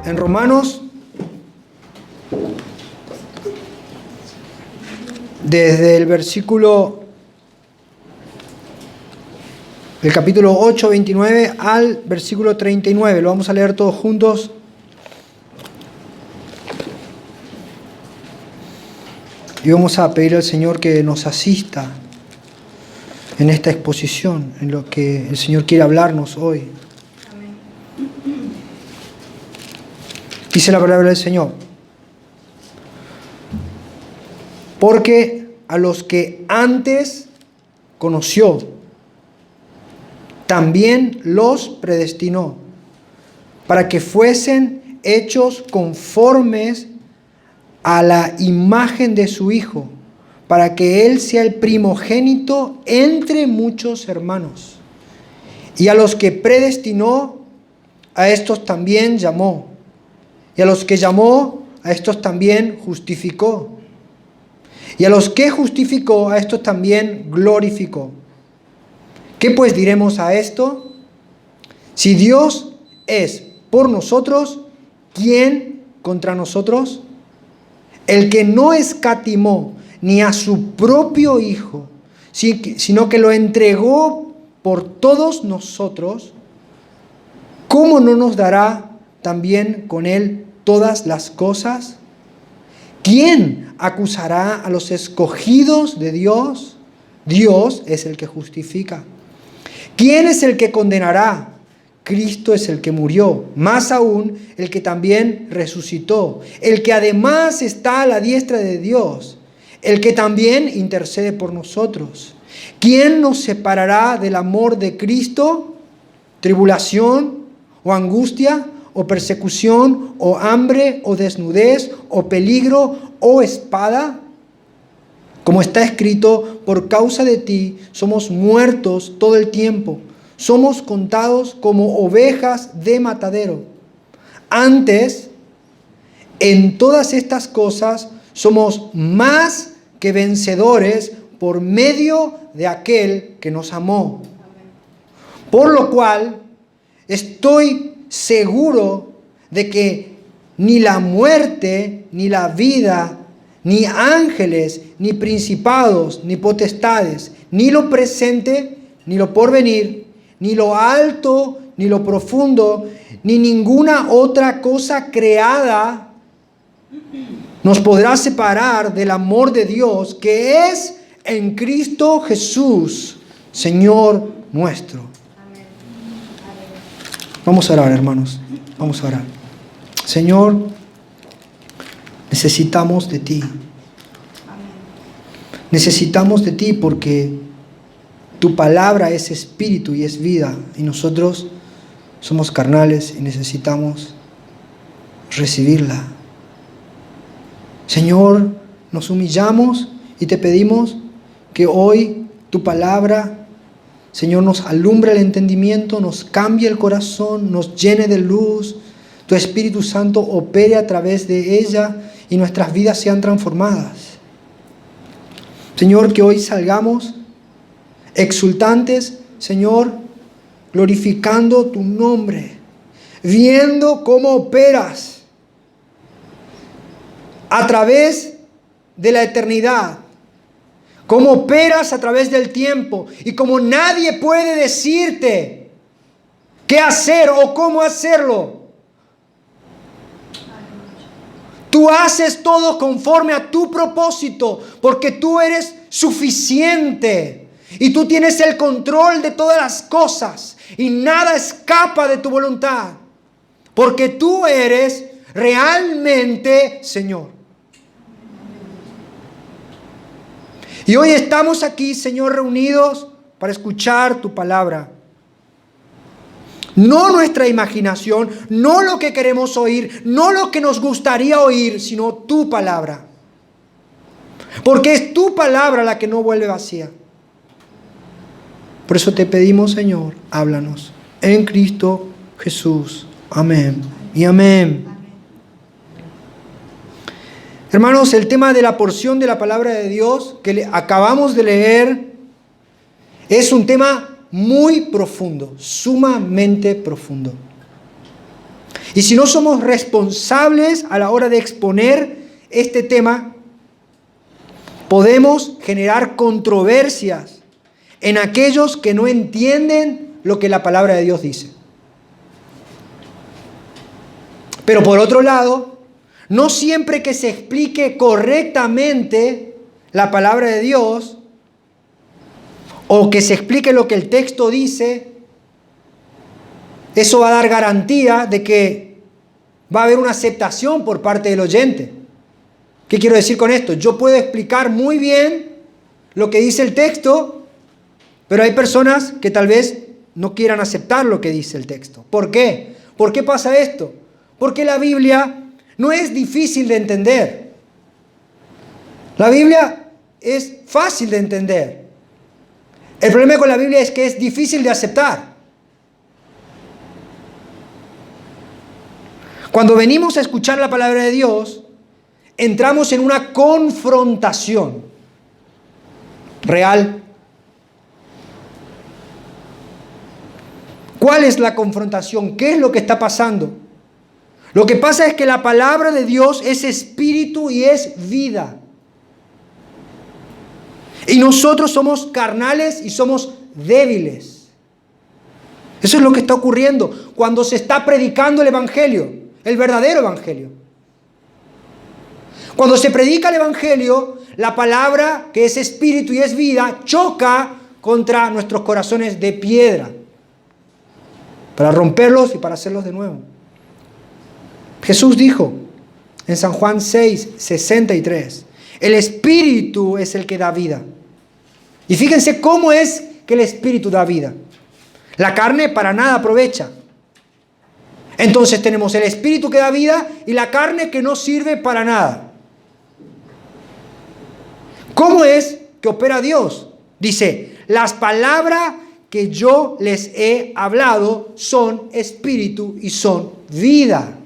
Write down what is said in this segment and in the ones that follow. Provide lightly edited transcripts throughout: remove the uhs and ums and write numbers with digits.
en Romanos, desde el capítulo 8, 29 al versículo 39. Lo vamos a leer todos juntos. Y vamos a pedir al Señor que nos asista en esta exposición, en lo que el Señor quiere hablarnos hoy. Amén. Dice la palabra del Señor: porque a los que antes conoció, también los predestinó, para que fuesen hechos conformes a la imagen de su Hijo, para que Él sea el primogénito entre muchos hermanos. Y a los que predestinó, a estos también llamó. Y a los que llamó, a estos también justificó. Y a los que justificó, a estos también glorificó. ¿Qué pues diremos a esto? Si Dios es por nosotros, ¿quién contra nosotros? El que no escatimó ni a su propio Hijo, sino que lo entregó por todos nosotros, ¿cómo no nos dará también con Él todas las cosas? ¿Quién acusará a los escogidos de Dios? Dios es el que justifica. ¿Quién es el que condenará? Cristo es el que murió, más aún el que también resucitó, el que además está a la diestra de Dios, el que también intercede por nosotros. ¿Quién nos separará del amor de Cristo? ¿Tribulación o angustia o persecución o hambre o desnudez o peligro o espada? Como está escrito, por causa de ti somos muertos todo el tiempo. Somos contados como ovejas de matadero. Antes, en todas estas cosas, somos más que vencedores por medio de aquel que nos amó. Por lo cual, estoy seguro de que ni la muerte, ni la vida, ni ángeles, ni principados, ni potestades, ni lo presente, ni lo porvenir, ni lo alto, ni lo profundo, ni ninguna otra cosa creada nos podrá separar del amor de Dios que es en Cristo Jesús, Señor nuestro. Amén. Vamos a orar, hermanos. Vamos a orar. Señor, necesitamos de ti. Amén. Necesitamos de ti porque tu palabra es espíritu y es vida, y nosotros somos carnales y necesitamos recibirla. Señor, nos humillamos y te pedimos que hoy tu palabra, Señor, nos alumbre el entendimiento, nos cambie el corazón, nos llene de luz, tu Espíritu Santo opere a través de ella y nuestras vidas sean transformadas. Señor, que hoy salgamos exultantes, Señor, glorificando tu nombre, viendo cómo operas a través de la eternidad, cómo operas a través del tiempo y cómo nadie puede decirte qué hacer o cómo hacerlo. Tú haces todo conforme a tu propósito porque tú eres suficiente. Y tú tienes el control de todas las cosas y nada escapa de tu voluntad, porque tú eres realmente Señor. Y hoy estamos aquí, Señor, reunidos para escuchar tu palabra. No nuestra imaginación, no lo que queremos oír, no lo que nos gustaría oír, sino tu palabra. Porque es tu palabra la que no vuelve vacía. Por eso te pedimos, Señor, háblanos en Cristo Jesús. Amén y amén. Hermanos, el tema de la porción de la palabra de Dios que acabamos de leer es un tema muy profundo, sumamente profundo. Y si no somos responsables a la hora de exponer este tema, podemos generar controversias en aquellos que no entienden lo que la palabra de Dios dice. Pero por otro lado, no siempre que se explique correctamente la palabra de Dios o que se explique lo que el texto dice, eso va a dar garantía de que va a haber una aceptación por parte del oyente. ¿Qué quiero decir con esto? Yo puedo explicar muy bien lo que dice el texto, pero hay personas que tal vez no quieran aceptar lo que dice el texto. ¿Por qué? ¿Por qué pasa esto? Porque la Biblia no es difícil de entender. La Biblia es fácil de entender. El problema con la Biblia es que es difícil de aceptar. Cuando venimos a escuchar la palabra de Dios, entramos en una confrontación real. ¿Cuál es la confrontación? ¿Qué es lo que está pasando? Lo que pasa es que la palabra de Dios es espíritu y es vida. Y nosotros somos carnales y somos débiles. Eso es lo que está ocurriendo cuando se está predicando el Evangelio, el verdadero Evangelio. Cuando se predica el Evangelio, la palabra que es espíritu y es vida choca contra nuestros corazones de piedra para romperlos y para hacerlos de nuevo. Jesús dijo en San Juan 6:63, el espíritu es el que da vida. Y fíjense cómo es que el espíritu da vida. La carne para nada aprovecha. Entonces tenemos el espíritu que da vida y la carne que no sirve para nada. ¿Cómo es que opera Dios? Dice, las palabras que yo les he hablado son espíritu y son vida.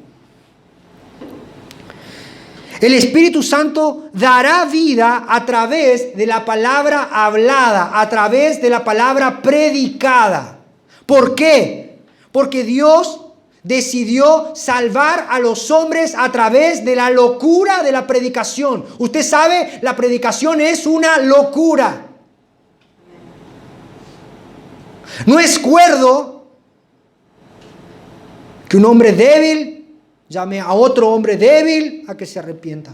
El Espíritu Santo dará vida a través de la palabra hablada, a través de la palabra predicada. ¿Por qué? Porque Dios decidió salvar a los hombres a través de la locura de la predicación. Usted sabe, la predicación es una locura. No es cuerdo que un hombre débil llame a otro hombre débil a que se arrepienta.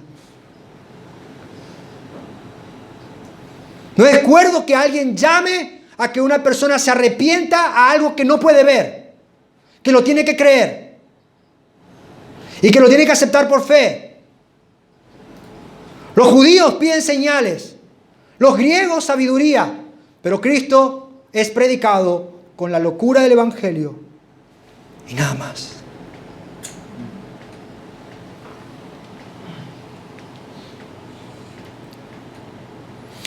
No es cuerdo que alguien llame a que una persona se arrepienta a algo que no puede ver, que lo tiene que creer y que lo tiene que aceptar por fe. Los judíos piden señales, los griegos sabiduría, pero Cristo es predicado con la locura del Evangelio y nada más.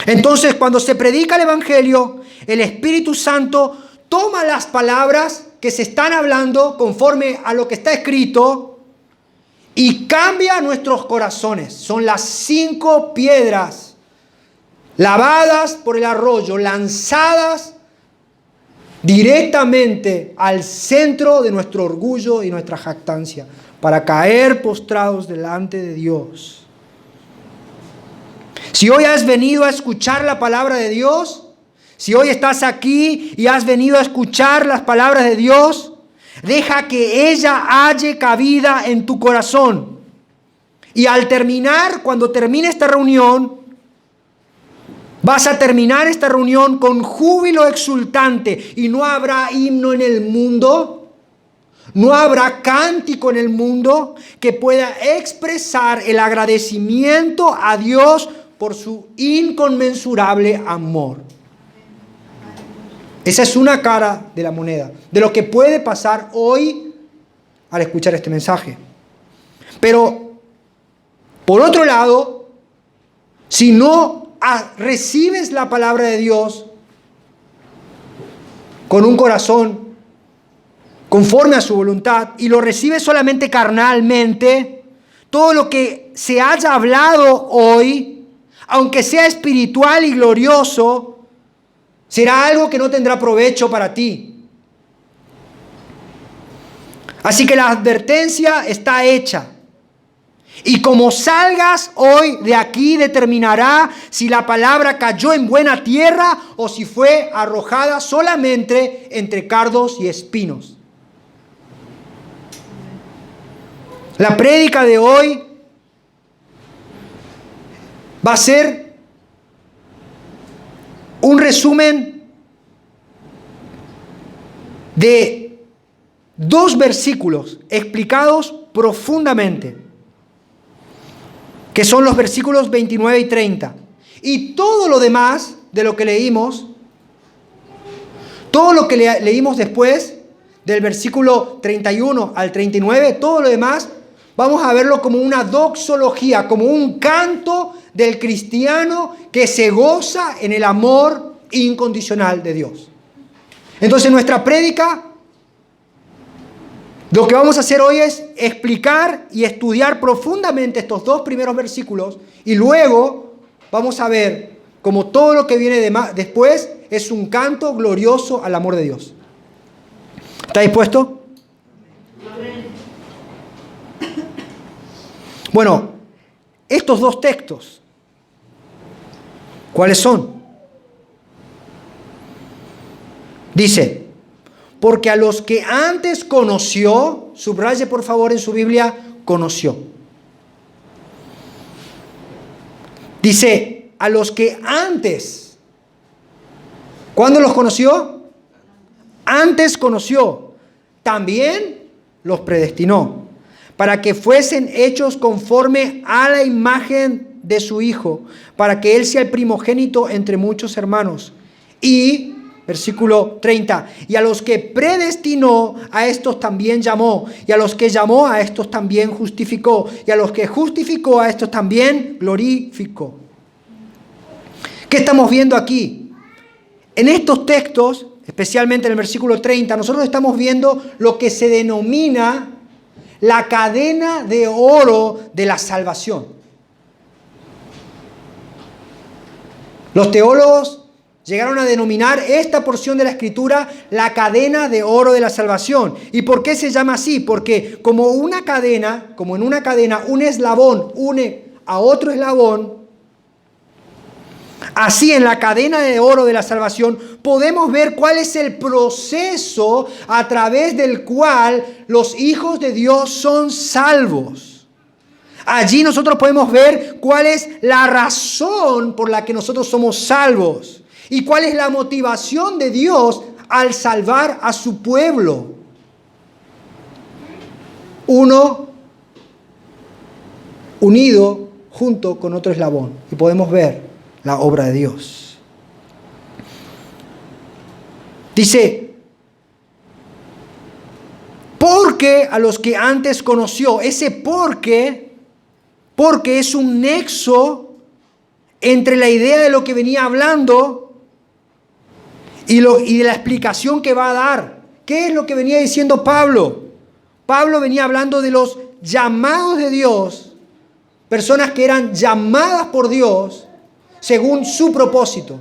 Entonces, cuando se predica el Evangelio, el Espíritu Santo toma las palabras que se están hablando conforme a lo que está escrito y cambia nuestros corazones. Son las 5 piedras lavadas por el arroyo, lanzadas directamente al centro de nuestro orgullo y nuestra jactancia, para caer postrados delante de Dios. Si hoy has venido a escuchar la palabra de Dios, si hoy estás aquí y has venido a escuchar las palabras de Dios, deja que ella halle cabida en tu corazón. Y al terminar, cuando termine esta reunión, vas a terminar esta reunión con júbilo exultante. Y no habrá himno en el mundo, no habrá cántico en el mundo que pueda expresar el agradecimiento a Dios por su inconmensurable amor. Esa es una cara de la moneda, de lo que puede pasar hoy al escuchar este mensaje. Pero, por otro lado, si no recibes la palabra de Dios con un corazón conforme a su voluntad y lo recibes solamente carnalmente, todo lo que se haya hablado hoy, aunque sea espiritual y glorioso, será algo que no tendrá provecho para ti. Así que la advertencia está hecha. Y como salgas hoy de aquí determinará si la palabra cayó en buena tierra o si fue arrojada solamente entre cardos y espinos. La prédica de hoy va a ser un resumen de 2 versículos explicados profundamente, que son los versículos 29 y 30. Y todo lo demás de lo que leímos, todo lo que leímos después del versículo 31 al 39, todo lo demás, vamos a verlo como una doxología, como un canto del cristiano que se goza en el amor incondicional de Dios. Entonces nuestra prédica, lo que vamos a hacer hoy es explicar y estudiar profundamente estos 2 primeros versículos y luego vamos a ver cómo todo lo que viene después es un canto glorioso al amor de Dios. ¿Está dispuesto? Bueno, estos 2 textos, ¿cuáles son? Dice, porque a los que antes conoció, subraye por favor en su Biblia, conoció. Dice, a los que antes, ¿cuándo los conoció? Antes conoció, también los predestinó, para que fuesen hechos conforme a la imagen de su Hijo, para que Él sea el primogénito entre muchos hermanos. Y versículo 30, y a los que predestinó, a estos también llamó, y a los que llamó, a estos también justificó, y a los que justificó, a estos también glorificó. ¿Qué estamos viendo aquí? En estos textos, especialmente en el versículo 30, nosotros estamos viendo lo que se denomina la cadena de oro de la salvación. Los teólogos llegaron a denominar esta porción de la Escritura la cadena de oro de la salvación. ¿Y por qué se llama así? Porque como en una cadena, un eslabón une a otro eslabón, así en la cadena de oro de la salvación podemos ver cuál es el proceso a través del cual los hijos de Dios son salvos. Allí nosotros podemos ver cuál es la razón por la que nosotros somos salvos. ¿Y cuál es la motivación de Dios al salvar a su pueblo? Uno unido junto con otro eslabón. Y podemos ver la obra de Dios. Dice, porque a los que antes conoció, ese porque es un nexo entre la idea de lo que venía hablando y de la explicación que va a dar. ¿Qué es lo que venía diciendo Pablo? Pablo venía hablando de los llamados de Dios, personas que eran llamadas por Dios según su propósito.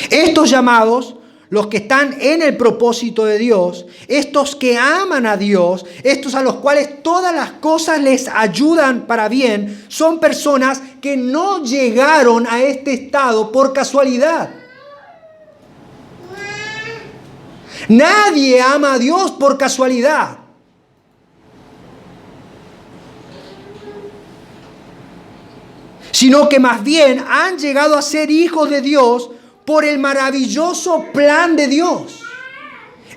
Estos llamados, los que están en el propósito de Dios, estos que aman a Dios, estos a los cuales todas las cosas les ayudan para bien, son personas que no llegaron a este estado por casualidad. Nadie ama a Dios por casualidad. Sino que más bien han llegado a ser hijos de Dios por el maravilloso plan de Dios,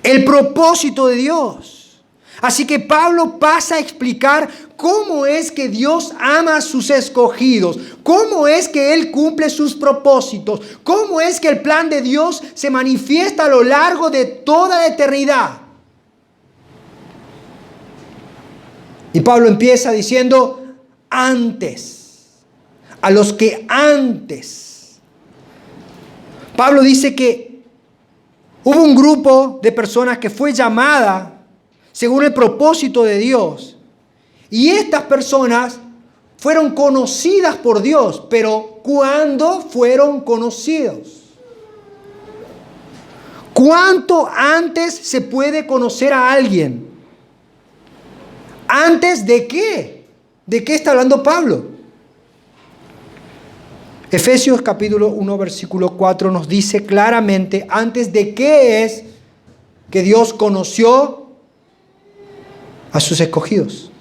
el propósito de Dios. Así que Pablo pasa a explicar cómo es que Dios ama a sus escogidos, cómo es que Él cumple sus propósitos, cómo es que el plan de Dios se manifiesta a lo largo de toda la eternidad. Y Pablo empieza diciendo, antes, a los que antes. Pablo dice que hubo un grupo de personas que fue llamada según el propósito de Dios. Y estas personas fueron conocidas por Dios. Pero ¿cuándo fueron conocidos? ¿Cuánto antes se puede conocer a alguien? ¿Antes de qué? ¿De qué está hablando Pablo? Efesios capítulo 1, versículo 4 nos dice claramente antes de qué es que Dios conoció a sus escogidos.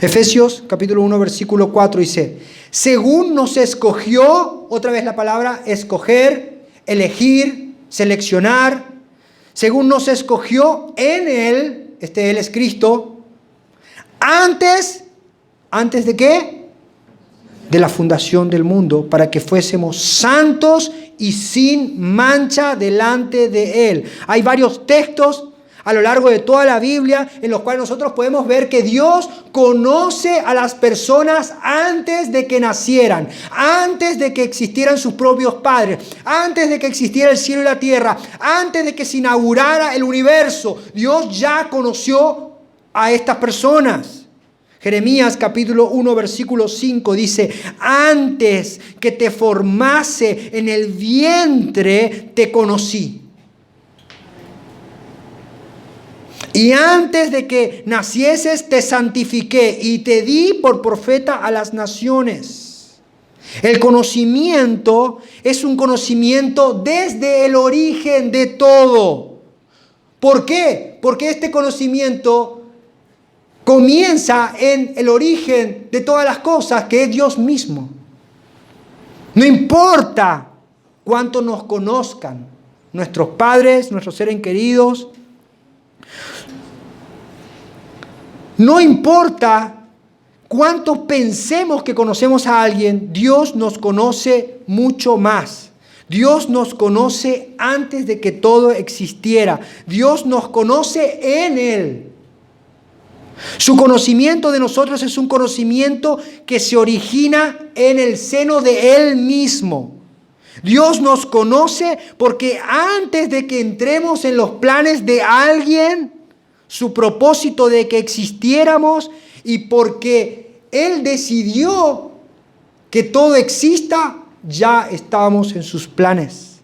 Efesios capítulo 1, versículo 4 dice, según nos escogió, otra vez la palabra escoger, elegir, seleccionar, según nos escogió en Él, Él es Cristo, ¿antes de qué? De la fundación del mundo, para que fuésemos santos y sin mancha delante de Él. Hay varios textos a lo largo de toda la Biblia en los cuales nosotros podemos ver que Dios conoce a las personas antes de que nacieran, antes de que existieran sus propios padres, antes de que existiera el cielo y la tierra, antes de que se inaugurara el universo. Dios ya conoció a estas personas. Jeremías capítulo 1 versículo 5 dice, antes que te formase en el vientre te conocí. Y antes de que nacieses te santifiqué y te di por profeta a las naciones. El conocimiento es un conocimiento desde el origen de todo. ¿Por qué? Porque este conocimiento comienza en el origen de todas las cosas, que es Dios mismo. No importa cuánto nos conozcan nuestros padres, nuestros seres queridos. No importa cuánto pensemos que conocemos a alguien, Dios nos conoce mucho más. Dios nos conoce antes de que todo existiera. Dios nos conoce en Él. Su conocimiento de nosotros es un conocimiento que se origina en el seno de Él mismo. Dios nos conoce porque antes de que entremos en los planes de alguien, su propósito de que existiéramos y porque Él decidió que todo exista, ya estábamos en sus planes.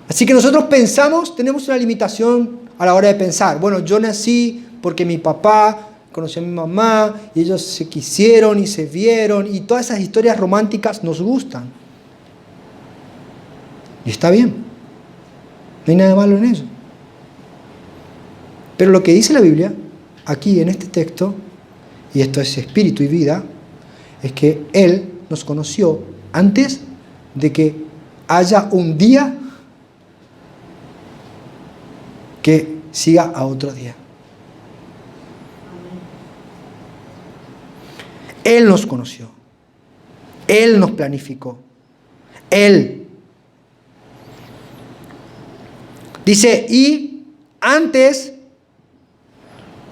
Así que nosotros pensamos, tenemos una limitación a la hora de pensar. Bueno, yo nací porque mi papá conoció a mi mamá y ellos se quisieron y se vieron y todas esas historias románticas nos gustan. Y está bien. No hay nada malo en eso. Pero lo que dice la Biblia, aquí en este texto, y esto es espíritu y vida, es que Él nos conoció antes de que haya un día que siga a otro día. Él nos conoció. Él nos planificó. Él. Dice, y antes,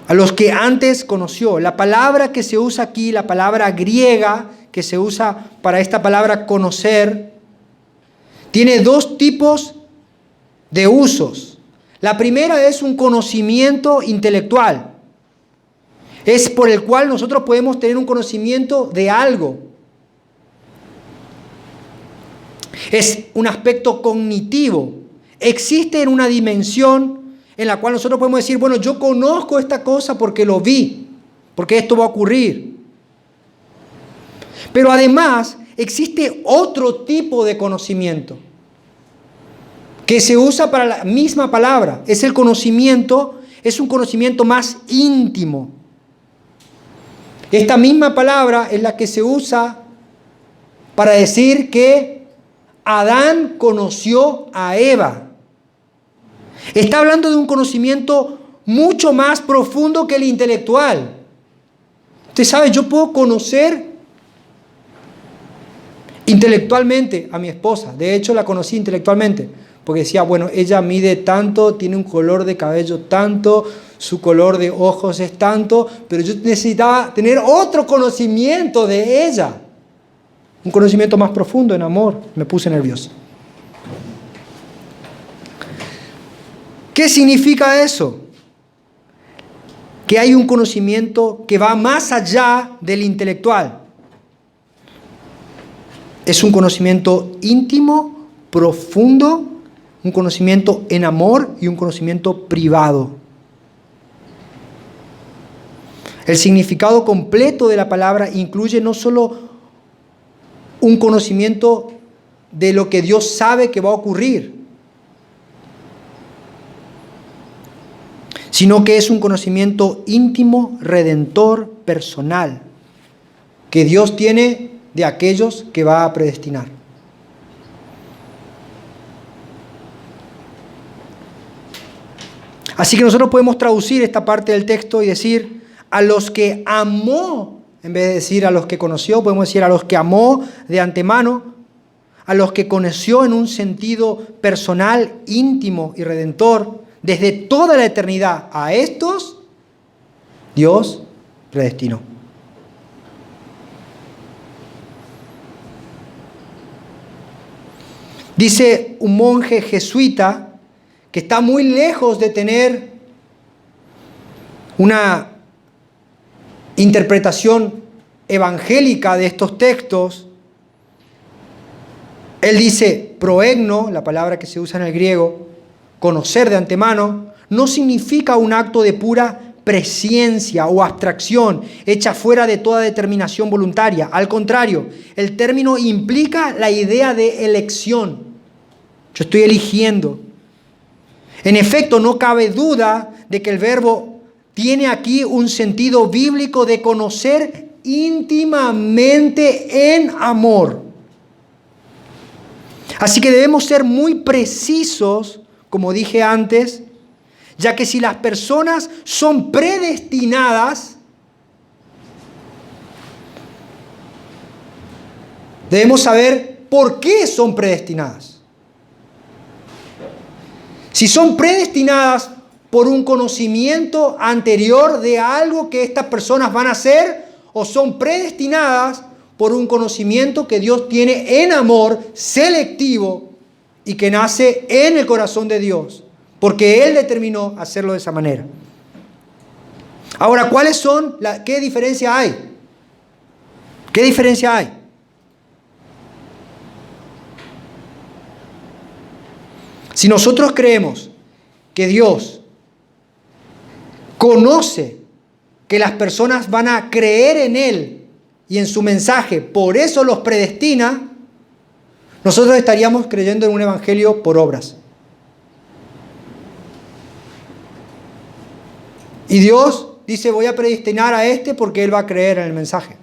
a los que antes conoció. La palabra que se usa aquí, la palabra griega que se usa para esta palabra conocer, tiene dos tipos de usos. La primera es un conocimiento intelectual. Es por el cual nosotros podemos tener un conocimiento de algo. Es un aspecto cognitivo. Existe en una dimensión en la cual nosotros podemos decir, bueno, yo conozco esta cosa porque lo vi, porque esto va a ocurrir. Pero además existe otro tipo de conocimiento que se usa para la misma palabra. Es el conocimiento, es un conocimiento más íntimo. Esta misma palabra es la que se usa para decir que Adán conoció a Eva. Está hablando de un conocimiento mucho más profundo que el intelectual. Usted sabe, yo puedo conocer intelectualmente a mi esposa. De hecho, la conocí intelectualmente. Porque decía, bueno, ella mide tanto, tiene un color de cabello tanto, su color de ojos es tanto, pero yo necesitaba tener otro conocimiento de ella. Un conocimiento más profundo en amor. Me puse nervioso. ¿Qué significa eso? Que hay un conocimiento que va más allá del intelectual. Es un conocimiento íntimo, profundo, un conocimiento en amor y un conocimiento privado. El significado completo de la palabra incluye no solo un conocimiento de lo que Dios sabe que va a ocurrir, sino que es un conocimiento íntimo, redentor, personal, que Dios tiene de aquellos que va a predestinar. Así que nosotros podemos traducir esta parte del texto y decir, a los que amó, en vez de decir a los que conoció, podemos decir a los que amó de antemano, a los que conoció en un sentido personal, íntimo y redentor, desde toda la eternidad. A estos, Dios predestinó. Dice un monje jesuita que está muy lejos de tener una interpretación evangélica de estos textos. Él dice, proegno, la palabra que se usa en el griego, conocer de antemano, no significa un acto de pura presciencia o abstracción hecha fuera de toda determinación voluntaria. Al contrario, el término implica la idea de elección. Yo estoy eligiendo. En efecto, no cabe duda de que el verbo tiene aquí un sentido bíblico de conocer íntimamente en amor. Así que debemos ser muy precisos, como dije antes, ya que si las personas son predestinadas, debemos saber por qué son predestinadas. Si son predestinadas por un conocimiento anterior de algo que estas personas van a hacer, o son predestinadas por un conocimiento que Dios tiene en amor, selectivo, y que nace en el corazón de Dios, porque Él determinó hacerlo de esa manera. Ahora, ¿qué diferencia hay? ¿Qué diferencia hay? Si nosotros creemos que Dios conoce que las personas van a creer en Él y en su mensaje, por eso los predestina, nosotros estaríamos creyendo en un evangelio por obras. Y Dios dice, voy a predestinar a este porque Él va a creer en el mensaje.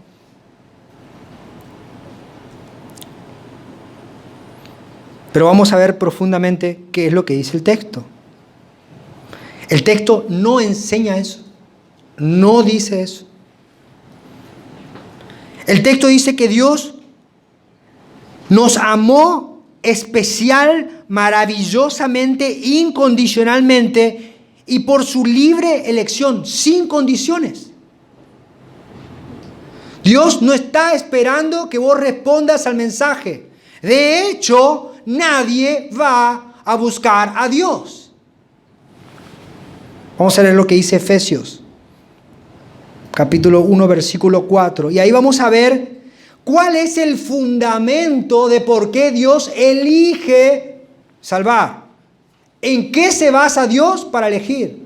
Pero vamos a ver profundamente qué es lo que dice el texto. El texto no enseña eso, no dice eso. El texto dice que Dios nos amó especial, maravillosamente, incondicionalmente y por su libre elección, sin condiciones. Dios no está esperando que vos respondas al mensaje. De hecho, nadie va a buscar a Dios. Vamos a leer lo que dice Efesios, capítulo 1, versículo 4. Y ahí vamos a ver cuál es el fundamento de por qué Dios elige salvar. ¿En qué se basa Dios para elegir?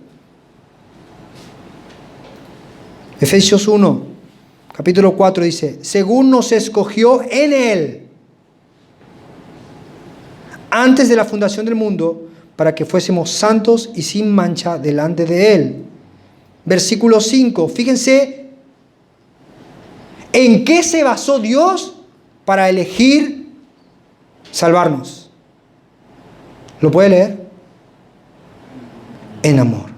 Efesios 1, capítulo 4 dice, según nos escogió en Él, antes de la fundación del mundo, para que fuésemos santos y sin mancha delante de Él. Versículo 5, fíjense en qué se basó Dios para elegir salvarnos. ¿Lo puede leer? En amor.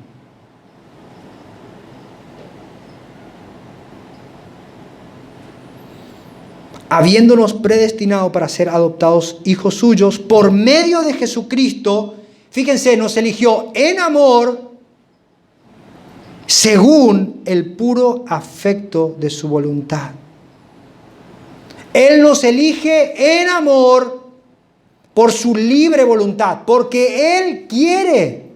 Habiéndonos predestinado para ser adoptados hijos suyos por medio de Jesucristo, fíjense, nos eligió en amor según el puro afecto de su voluntad. Él nos elige en amor por su libre voluntad, porque Él quiere.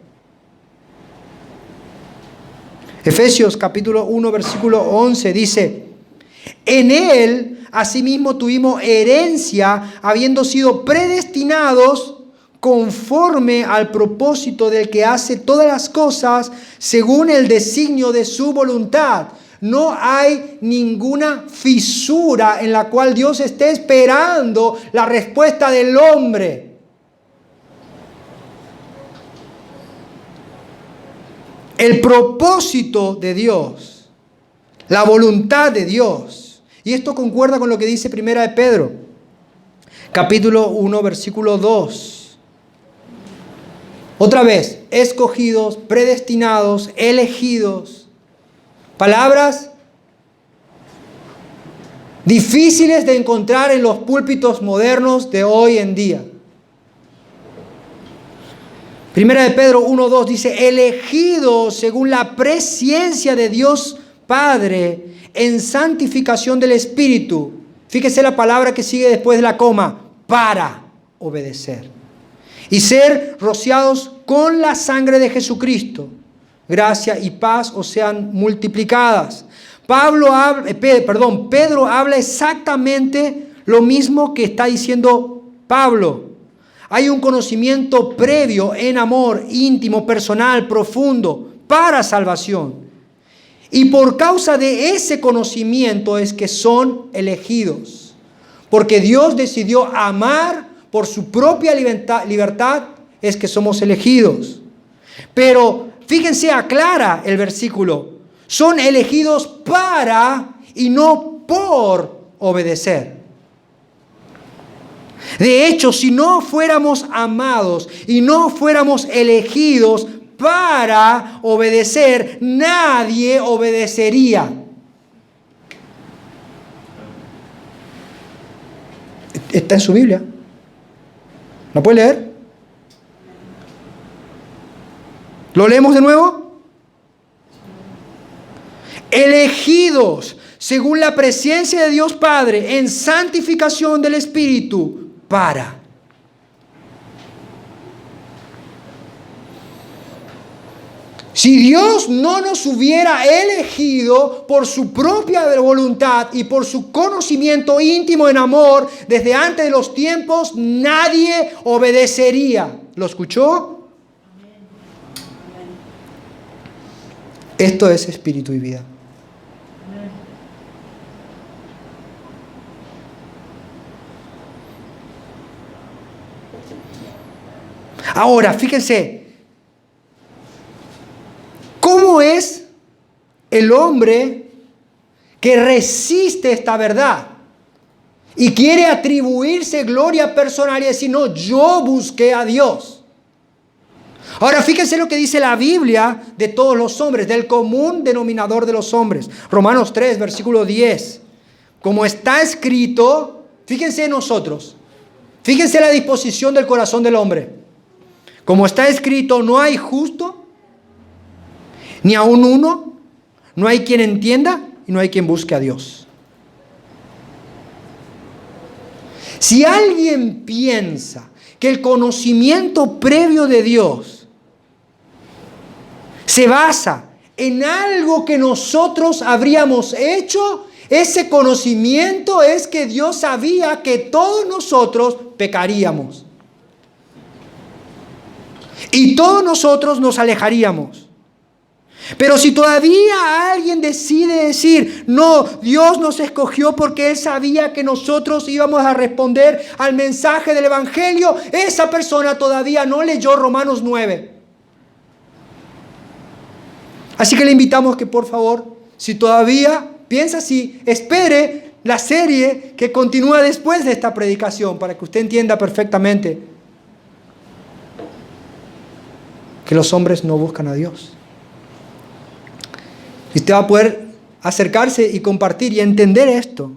Efesios capítulo 1, versículo 11 dice, en Él asimismo tuvimos herencia, habiendo sido predestinados conforme al propósito del que hace todas las cosas según el designio de su voluntad. No hay ninguna fisura en la cual Dios esté esperando la respuesta del hombre. El propósito de Dios, la voluntad de Dios. Y esto concuerda con lo que dice Primera de Pedro, capítulo 1, versículo 2. Otra vez, escogidos, predestinados, elegidos. Palabras difíciles de encontrar en los púlpitos modernos de hoy en día. Primera de Pedro 1:2 dice, elegidos según la presciencia de Dios Padre en santificación del Espíritu. Fíjese la palabra que sigue después de la coma, para obedecer. Y ser rociados con la sangre de Jesucristo. Gracia y paz os sean multiplicadas. Pedro habla exactamente lo mismo que está diciendo Pablo. Hay un conocimiento previo en amor, íntimo, personal, profundo, para salvación. Y por causa de ese conocimiento es que son elegidos. Porque Dios decidió amar por su propia libertad, es que somos elegidos. Pero fíjense, aclara el versículo. Son elegidos para y no por obedecer. De hecho, si no fuéramos amados y no fuéramos elegidos para obedecer, nadie obedecería. Está en su Biblia. ¿La puede leer? ¿Lo leemos de nuevo? Elegidos según la presencia de Dios Padre en santificación del Espíritu para. Si Dios no nos hubiera elegido por su propia voluntad y por su conocimiento íntimo en amor desde antes de los tiempos, nadie obedecería. ¿Lo escuchó? Esto es espíritu y vida. Ahora, fíjense, ¿cómo es el hombre que resiste esta verdad y quiere atribuirse gloria personal y decir, no, yo busqué a Dios? Ahora, fíjense lo que dice la Biblia de todos los hombres, del común denominador de los hombres. Romanos 3, versículo 10. Como está escrito, fíjense en nosotros, fíjense la disposición del corazón del hombre. Como está escrito, no hay justo, ni aun uno, no hay quien entienda y no hay quien busque a Dios. Si alguien piensa que el conocimiento previo de Dios se basa en algo que nosotros habríamos hecho, ese conocimiento es que Dios sabía que todos nosotros pecaríamos. Y todos nosotros nos alejaríamos. Pero si todavía alguien decide decir, no, Dios nos escogió porque Él sabía que nosotros íbamos a responder al mensaje del Evangelio, esa persona todavía no leyó Romanos 9. Así que le invitamos que por favor, si todavía piensa así, espere la serie que continúa después de esta predicación para que usted entienda perfectamente que los hombres no buscan a Dios. Y usted va a poder acercarse y compartir y entender esto.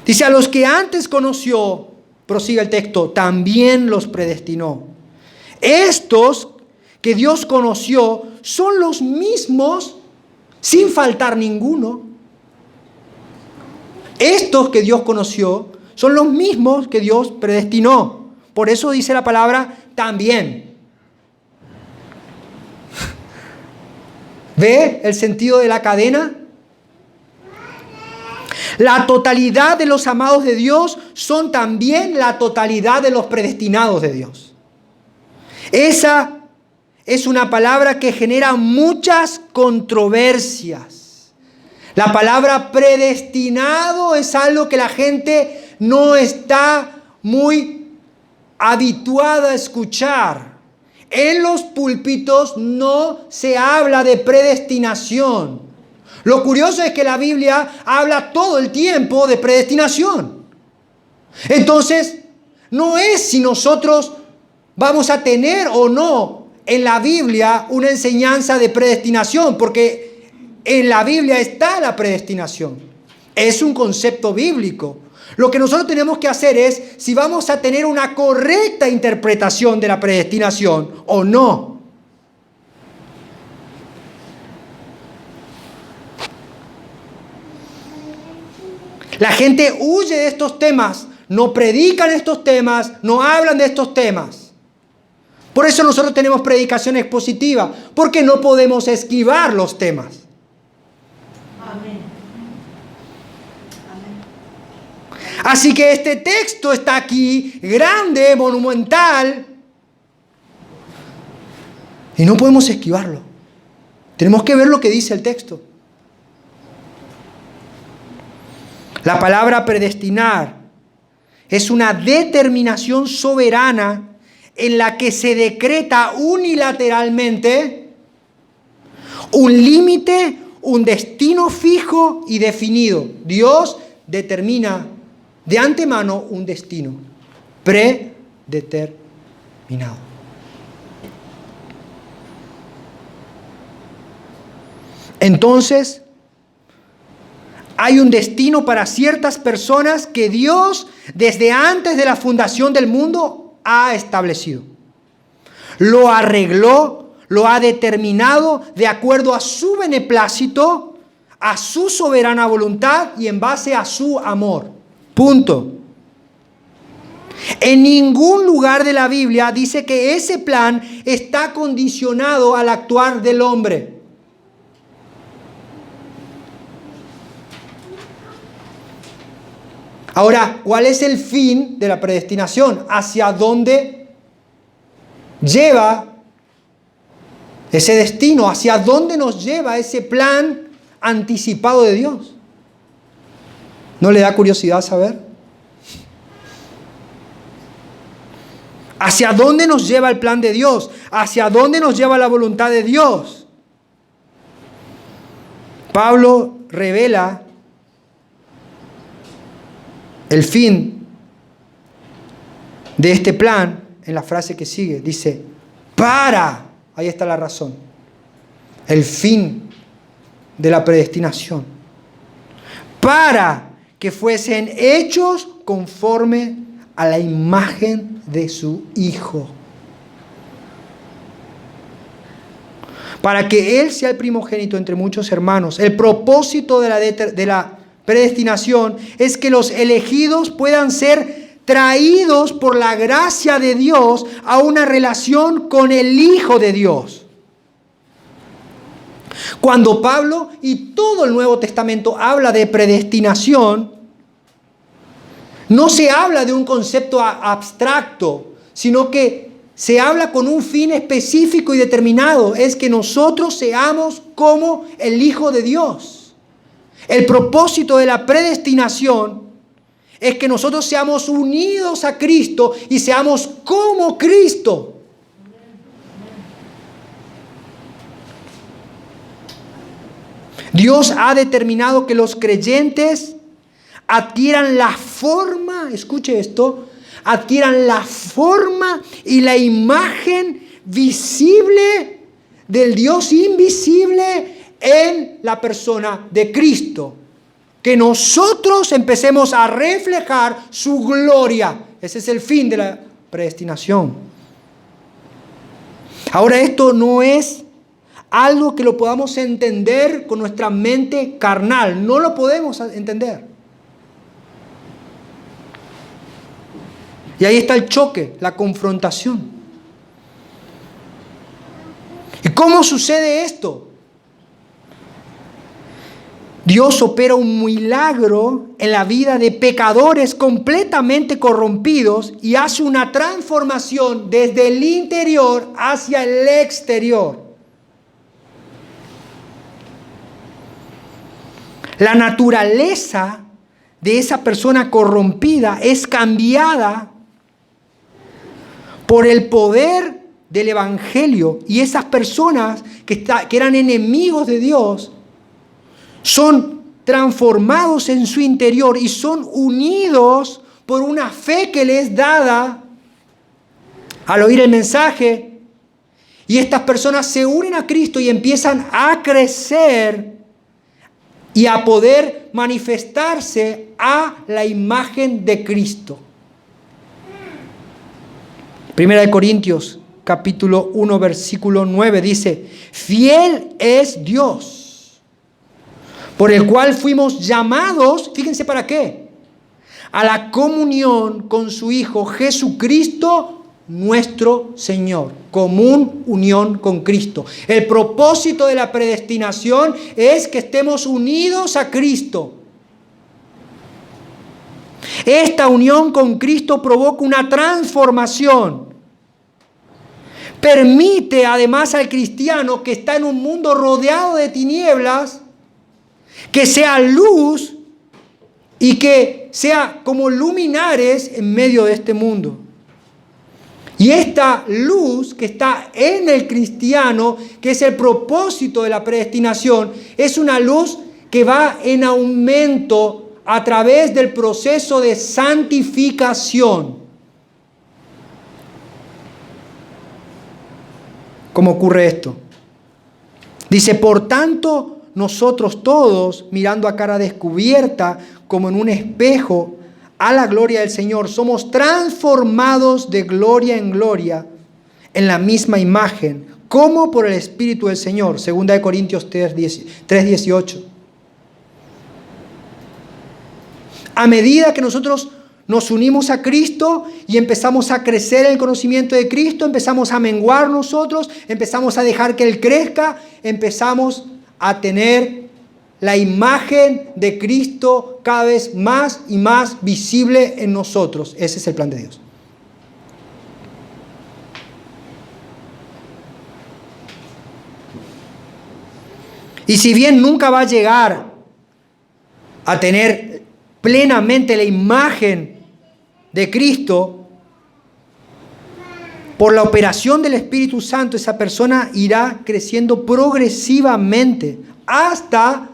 Dice, a los que antes conoció, prosigue el texto, también los predestinó. Estos que Dios conoció son los mismos, sin faltar ninguno. Estos que Dios conoció son los mismos que Dios predestinó. Por eso dice la palabra también. ¿Ve el sentido de la cadena? La totalidad de los amados de Dios son también la totalidad de los predestinados de Dios. Esa es una palabra que genera muchas controversias. La palabra predestinado es algo que la gente no está muy habituada a escuchar. En los púlpitos no se habla de predestinación. Lo curioso es que la Biblia habla todo el tiempo de predestinación. Entonces, no es si nosotros vamos a tener o no en la Biblia una enseñanza de predestinación, porque en la Biblia está la predestinación. Es un concepto bíblico. Lo que nosotros tenemos que hacer es si vamos a tener una correcta interpretación de la predestinación o no. La gente huye de estos temas, no predican estos temas, no hablan de estos temas. Por eso nosotros tenemos predicación expositiva, porque no podemos esquivar los temas. Amén. Así que este texto está aquí, grande, monumental, y no podemos esquivarlo. Tenemos que ver lo que dice el texto. La palabra predestinar es una determinación soberana en la que se decreta unilateralmente un límite, un destino fijo y definido. Dios determina de antemano un destino predeterminado. Entonces, hay un destino para ciertas personas que Dios, desde antes de la fundación del mundo, ha establecido. Lo arregló, lo ha determinado de acuerdo a su beneplácito, a su soberana voluntad y en base a su amor. Punto. En ningún lugar de la Biblia dice que ese plan está condicionado al actuar del hombre. Ahora, ¿cuál es el fin de la predestinación? ¿Hacia dónde lleva ese destino? ¿Hacia dónde nos lleva ese plan anticipado de Dios? ¿No le da curiosidad saber? ¿Hacia dónde nos lleva el plan de Dios? ¿Hacia dónde nos lleva la voluntad de Dios? Pablo revela el fin de este plan en la frase que sigue. Dice, ahí está la razón. El fin de la predestinación. Para que fuesen hechos conforme a la imagen de su Hijo. Para que Él sea el primogénito entre muchos hermanos. El propósito de la predestinación es que los elegidos puedan ser traídos por la gracia de Dios a una relación con el Hijo de Dios. Cuando Pablo y todo el Nuevo Testamento habla de predestinación, no se habla de un concepto abstracto, sino que se habla con un fin específico y determinado. Es que nosotros seamos como el Hijo de Dios. El propósito de la predestinación es que nosotros seamos unidos a Cristo y seamos como Cristo. Dios ha determinado que los creyentes adquieran la forma, escuche esto, adquieran la forma y la imagen visible del Dios invisible en la persona de Cristo. Que nosotros empecemos a reflejar su gloria. Ese es el fin de la predestinación. Ahora, esto no es algo que lo podamos entender con nuestra mente carnal. No lo podemos entender. Y ahí está el choque, la confrontación. ¿Y cómo sucede esto? Dios opera un milagro en la vida de pecadores completamente corrompidos y hace una transformación desde el interior hacia el exterior. La naturaleza de esa persona corrompida es cambiada por el poder del Evangelio, y esas personas que eran enemigos de Dios son transformados en su interior y son unidos por una fe que les es dada al oír el mensaje. Y estas personas se unen a Cristo y empiezan a crecer y a poder manifestarse a la imagen de Cristo. Primera de Corintios, capítulo 1, versículo 9 dice: fiel es Dios, por el cual fuimos llamados, fíjense para qué, a la comunión con su Hijo Jesucristo nuestro Señor. Común unión con Cristo. El propósito de la predestinación es que estemos unidos a Cristo. Esta unión con Cristo provoca una transformación. Permite además al cristiano que está en un mundo rodeado de tinieblas, que sea luz y que sea como luminares en medio de este mundo. Y esta luz que está en el cristiano, que es el propósito de la predestinación, es una luz que va en aumento a través del proceso de santificación. ¿Cómo ocurre esto? Dice: por tanto, nosotros todos, mirando a cara descubierta, como en un espejo, a la gloria del Señor, somos transformados de gloria en gloria en la misma imagen, como por el Espíritu del Señor. 2 Corintios 3:18. A medida que nosotros nos unimos a Cristo y empezamos a crecer en el conocimiento de Cristo, empezamos a menguar nosotros, empezamos a dejar que Él crezca, empezamos a tener la imagen de Cristo cada vez más y más visible en nosotros. Ese es el plan de Dios. Y si bien nunca va a llegar a tener plenamente la imagen de Cristo, por la operación del Espíritu Santo, esa persona irá creciendo progresivamente hasta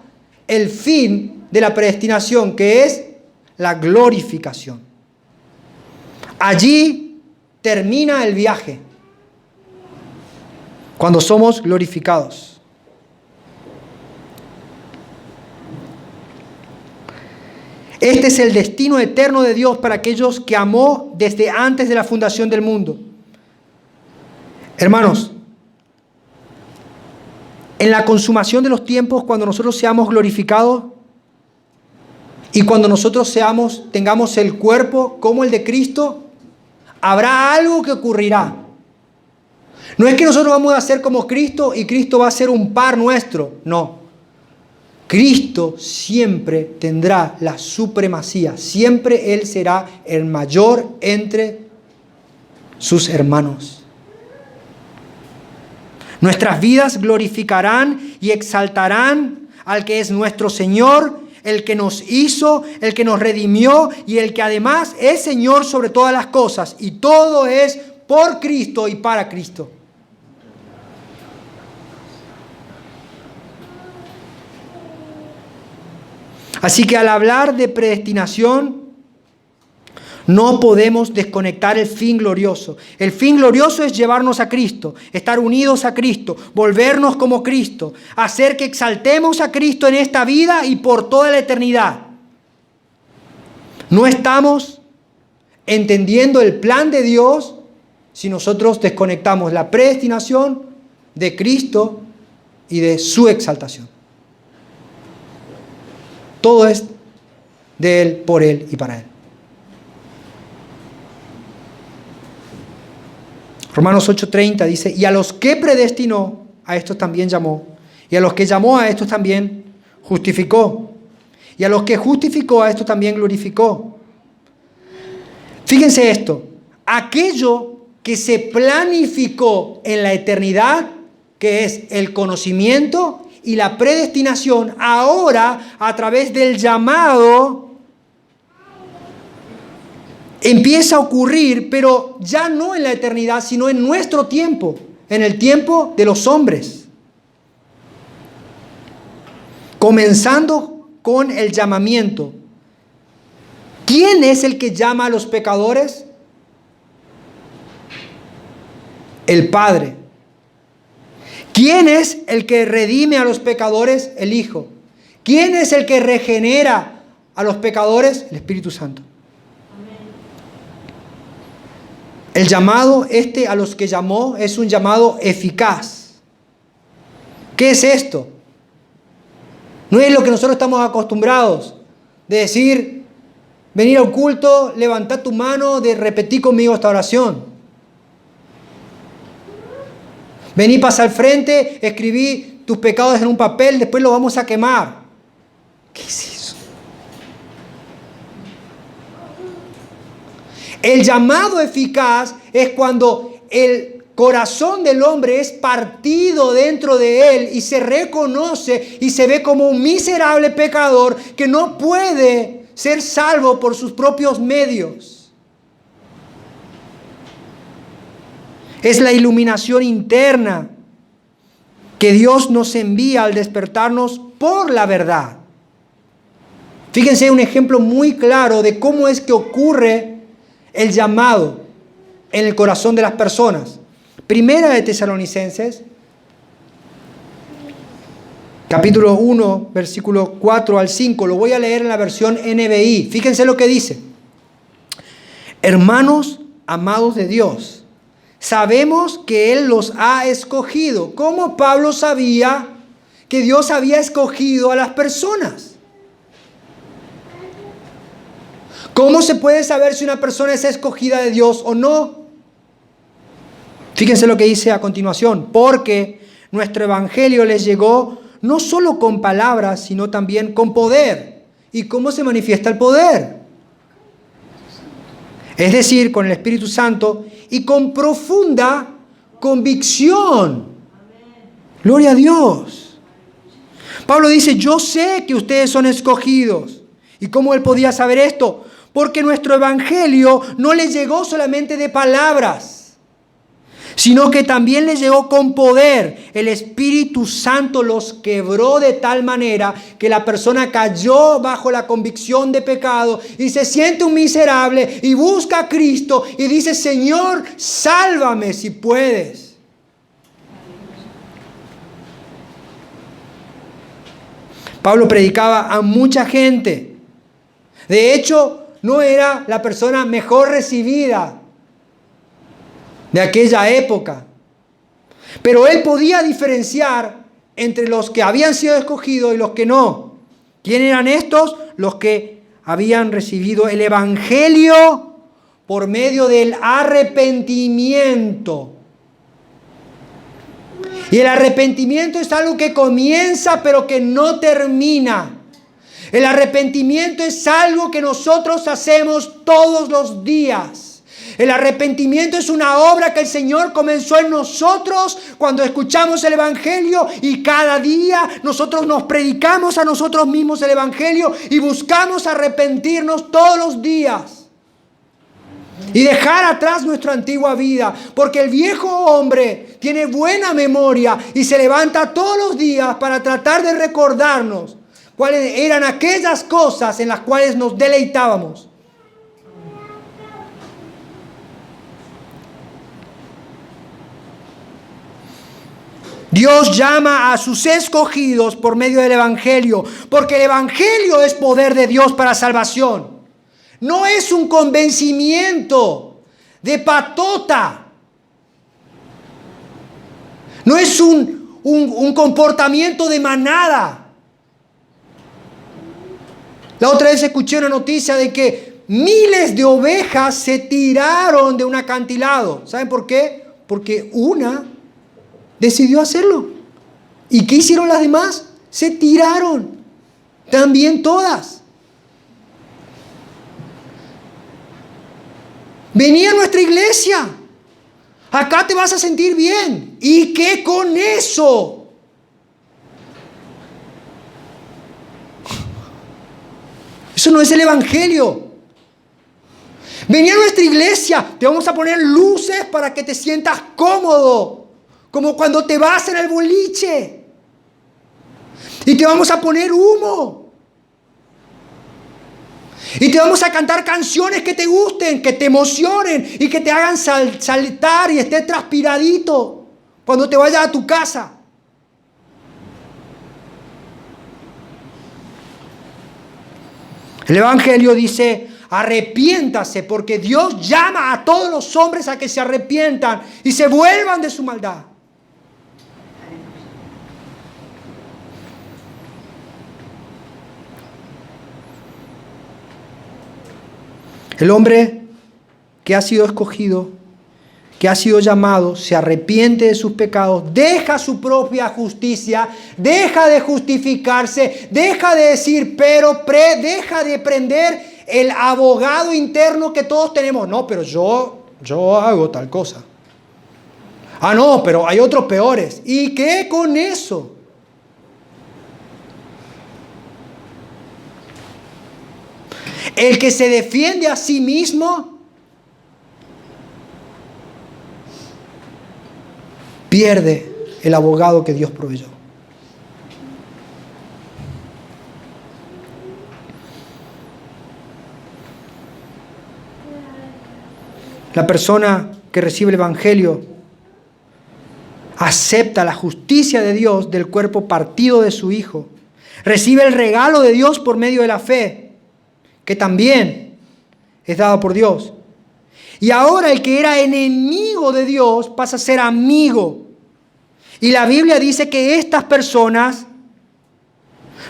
el fin de la predestinación, que es la glorificación. Allí termina el viaje, cuando somos glorificados. Este es el destino eterno de Dios para aquellos que amó desde antes de la fundación del mundo. Hermanos, en la consumación de los tiempos, cuando nosotros seamos glorificados y cuando nosotros tengamos el cuerpo como el de Cristo, habrá algo que ocurrirá. No es que nosotros vamos a ser como Cristo y Cristo va a ser un par nuestro. No. Cristo siempre tendrá la supremacía. Siempre Él será el mayor entre sus hermanos. Nuestras vidas glorificarán y exaltarán al que es nuestro Señor, el que nos hizo, el que nos redimió y el que además es Señor sobre todas las cosas. Y todo es por Cristo y para Cristo. Así que al hablar de predestinación, no podemos desconectar el fin glorioso. El fin glorioso es llevarnos a Cristo, estar unidos a Cristo, volvernos como Cristo, hacer que exaltemos a Cristo en esta vida y por toda la eternidad. No estamos entendiendo el plan de Dios si nosotros desconectamos la predestinación de Cristo y de su exaltación. Todo es de Él, por Él y para Él. Romanos 8:30 dice: y a los que predestinó, a estos también llamó. Y a los que llamó, a estos también justificó. Y a los que justificó, a estos también glorificó. Fíjense esto. Aquello que se planificó en la eternidad, que es el conocimiento y la predestinación, ahora a través del llamado empieza a ocurrir, pero ya no en la eternidad, sino en nuestro tiempo, en el tiempo de los hombres. Comenzando con el llamamiento. ¿Quién es el que llama a los pecadores? El Padre. ¿Quién es el que redime a los pecadores? El Hijo. ¿Quién es el que regenera a los pecadores? El Espíritu Santo. El llamado a los que llamó es un llamado eficaz. ¿Qué es esto? No es lo que nosotros estamos acostumbrados de decir, venir a un culto, levantar tu mano, de repetir conmigo esta oración. Vení, pasa al frente, escribí tus pecados en un papel, después lo vamos a quemar. ¿Qué es eso? El llamado eficaz es cuando el corazón del hombre es partido dentro de él y se reconoce y se ve como un miserable pecador que no puede ser salvo por sus propios medios. Es la iluminación interna que Dios nos envía al despertarnos por la verdad. Fíjense un ejemplo muy claro de cómo es que ocurre el llamado en el corazón de las personas. Primera de Tesalonicenses, capítulo 1, versículo 4 al 5. Lo voy a leer en la versión NBI. Fíjense lo que dice. Hermanos amados de Dios, sabemos que Él los ha escogido. ¿Cómo Pablo sabía que Dios había escogido a las personas? ¿Cómo se puede saber si una persona es escogida de Dios o no? Fíjense lo que dice a continuación. Porque nuestro evangelio les llegó no solo con palabras, sino también con poder. ¿Y cómo se manifiesta el poder? Es decir, con el Espíritu Santo y con profunda convicción. Gloria a Dios. Pablo dice, yo sé que ustedes son escogidos. ¿Y cómo él podía saber esto? Porque nuestro evangelio no les llegó solamente de palabras, sino que también les llegó con poder. El Espíritu Santo los quebró de tal manera que la persona cayó bajo la convicción de pecado y se siente un miserable y busca a Cristo y dice, Señor, sálvame si puedes. Pablo predicaba a mucha gente. De hecho, no era la persona mejor recibida de aquella época. Pero él podía diferenciar entre los que habían sido escogidos y los que no. ¿Quién eran estos? Los que habían recibido el evangelio por medio del arrepentimiento. Y el arrepentimiento es algo que comienza pero que no termina. El arrepentimiento es algo que nosotros hacemos todos los días. El arrepentimiento es una obra que el Señor comenzó en nosotros cuando escuchamos el Evangelio y cada día nosotros nos predicamos a nosotros mismos el Evangelio y buscamos arrepentirnos todos los días. Y dejar atrás nuestra antigua vida, porque el viejo hombre tiene buena memoria y se levanta todos los días para tratar de recordarnos cuáles eran aquellas cosas en las cuales nos deleitábamos. Dios llama a sus escogidos por medio del Evangelio, porque el Evangelio es poder de Dios para salvación. No es un convencimiento de patota. No es un comportamiento de manada. La otra vez escuché una noticia de que miles de ovejas se tiraron de un acantilado. ¿Saben por qué? Porque una decidió hacerlo. ¿Y qué hicieron las demás? Se tiraron. También todas. Vení a nuestra iglesia. Acá te vas a sentir bien. ¿Y qué con eso? Eso no es el evangelio. Vení a nuestra iglesia. Te vamos a poner luces para que te sientas cómodo. Como cuando te vas en el boliche. Y te vamos a poner humo. Y te vamos a cantar canciones que te gusten, que te emocionen y que te hagan saltar y estés transpiradito cuando te vayas a tu casa. El Evangelio dice: arrepiéntase, porque Dios llama a todos los hombres a que se arrepientan y se vuelvan de su maldad. El hombre que ha sido escogido, que ha sido llamado, se arrepiente de sus pecados, deja su propia justicia, deja de justificarse, deja de decir deja de prender el abogado interno que todos tenemos. No, pero yo hago tal cosa. Ah, no, pero hay otros peores. ¿Y qué con eso? El que se defiende a sí mismo pierde el abogado que Dios proveyó. La persona que recibe el Evangelio acepta la justicia de Dios del cuerpo partido de su Hijo. Recibe el regalo de Dios por medio de la fe, que también es dado por Dios. Y ahora el que era enemigo de Dios pasa a ser amigo. Y la Biblia dice que estas personas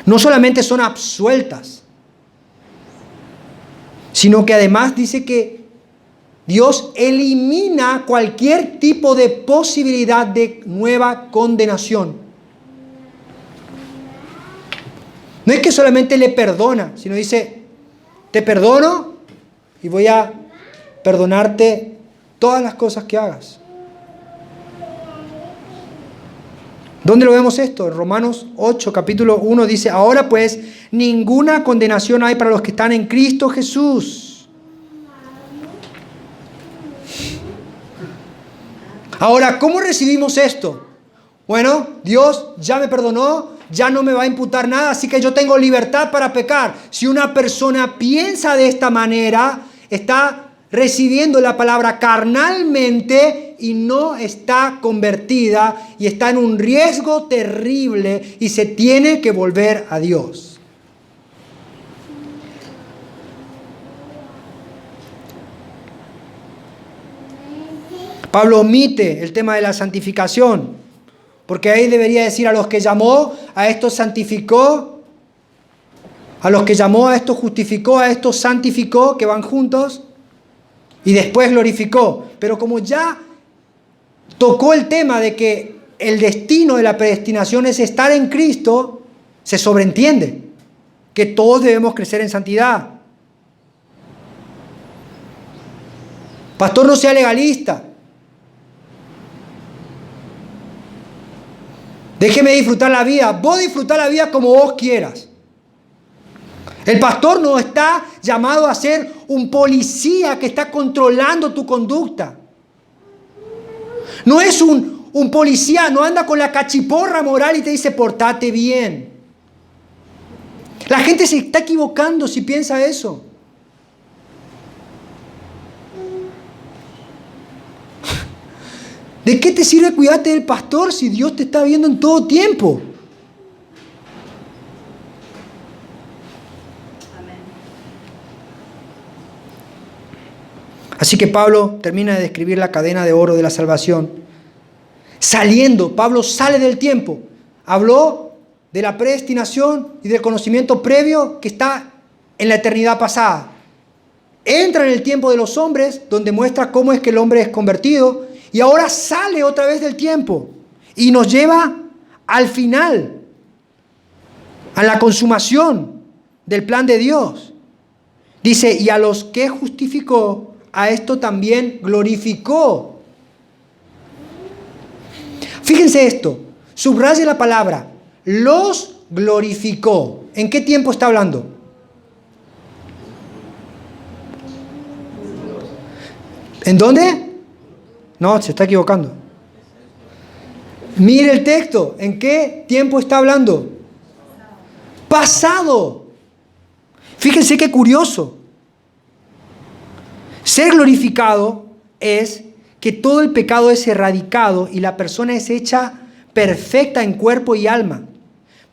no solamente son absueltas, sino que además dice que Dios elimina cualquier tipo de posibilidad de nueva condenación. No es que solamente le perdona, sino dice: te perdono y voy a perdonarte todas las cosas que hagas. ¿Dónde lo vemos esto? En Romanos 8, capítulo 1 dice: ahora pues, ninguna condenación hay para los que están en Cristo Jesús. Ahora, ¿cómo recibimos esto? Bueno, Dios ya me perdonó, ya no me va a imputar nada, así que yo tengo libertad para pecar. Si una persona piensa de esta manera, está recibiendo la palabra carnalmente y no está convertida y está en un riesgo terrible y se tiene que volver a Dios. Pablo omite el tema de la santificación, porque ahí debería decir: a los que llamó, a estos santificó, a los que llamó, a estos justificó, a estos santificó, que van juntos, y después glorificó. Pero como ya tocó el tema de que el destino de la predestinación es estar en Cristo, se sobreentiende que todos debemos crecer en santidad. Pastor, no sea legalista. Déjeme disfrutar la vida. Vos disfrutá la vida como vos quieras. El pastor no está llamado a ser un policía que está controlando tu conducta. No es un policía, no anda con la cachiporra moral y te dice: portate bien. La gente se está equivocando si piensa eso. ¿De qué te sirve cuidarte del pastor si Dios te está viendo en todo tiempo? Así que Pablo termina de describir la cadena de oro de la salvación. Pablo sale del tiempo. Habló de la predestinación y del conocimiento previo que está en la eternidad pasada. Entra en el tiempo de los hombres, donde muestra cómo es que el hombre es convertido. Y ahora sale otra vez del tiempo y nos lleva al final a la consumación del plan de Dios. Dice, y a los que justificó, a esto también glorificó. Fíjense esto, subraye la palabra, los glorificó. ¿En qué tiempo está hablando? ¿En dónde? No, se está equivocando. Mire el texto, ¿en qué tiempo está hablando? Pasado. Fíjense qué curioso. Ser glorificado es que todo el pecado es erradicado y la persona es hecha perfecta en cuerpo y alma.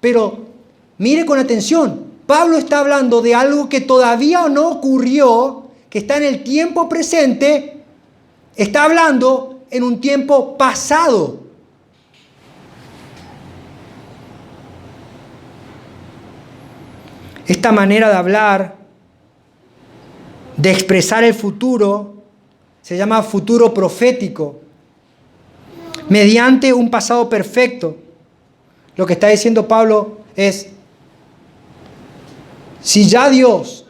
Pero mire con atención, Pablo está hablando de algo que todavía no ocurrió, que está en el tiempo presente, está hablando en un tiempo pasado. Esta manera de hablar, de expresar el futuro, se llama futuro profético, mediante un pasado perfecto. Lo que está diciendo Pablo es, si ya Dios